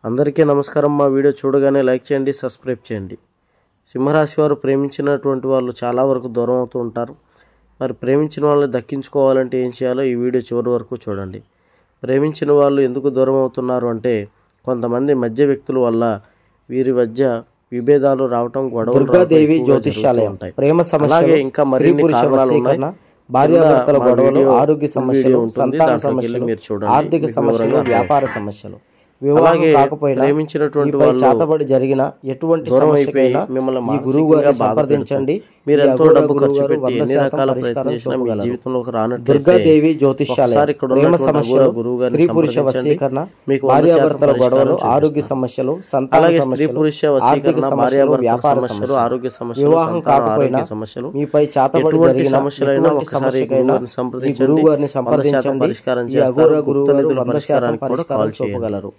అందరికీ నమస్కారం. మా వీడియో చూడగానే లైక్ చేయండి, సబ్స్క్రైబ్ చేయండి. సింహరాశి వారు ప్రేమించినటువంటి వాళ్ళు చాలా వరకు దూరం అవుతూ ఉంటారు. మరి ప్రేమించిన వాళ్ళని దక్కించుకోవాలంటే ఏం చేయాలో ఈ వీడియో చివరి వరకు చూడండి. ప్రేమించిన వాళ్ళు ఎందుకు దూరం అవుతున్నారు అంటే కొంతమంది మధ్య వ్యక్తుల వల్ల వీరి మధ్య విభేదాలు రావటం, గొడవలు దుర్గాదేవి జ్యోతిష్యాలయం ప్రేమ సమస్యలు, ఇంకా మరిన్ని కారణాలు ఉన్నాయి. భార్యాభర్తల గొడవలు, ఆరోగ్య సమస్యలు, సంతాన సమస్యలు, ఆర్థిక సమస్యలు, వ్యాపార సమస్యలు, వివాహం కాకపోయినా ప్రేమించినటువంటి చేతబడి జరిగిన ఎటువంటి సమస్యకైనా ఈ గురువు గారిని సంప్రదించండి. మీరు ఎంతో డబ్బు ఖర్చు పెట్టి ఎన్ని రకాల ప్రయత్నం చేసినా మీ జీవితంలోకి రానట్లయితే దుర్గాదేవి జ్యోతిష్యాలయం ప్రేమ సమస్యలు, స్త్రీ పురుష వశీకరణ, భార్యాభర్తల గొడవలు, ఆరోగ్య సమస్యలు, సంతాన సమస్యలు, ఆర్థిక సమస్యలు, వ్యాపార సమస్యలు, వివాహం కాకపోయినా మీపై చేతబడి జరిగిన ఎటువంటి సమస్యకైనా ఈ గురువు గారిని సంప్రదించండి. ఈ అఘోర గురువు గారు 100% పరిష్కారం చూపగలరు.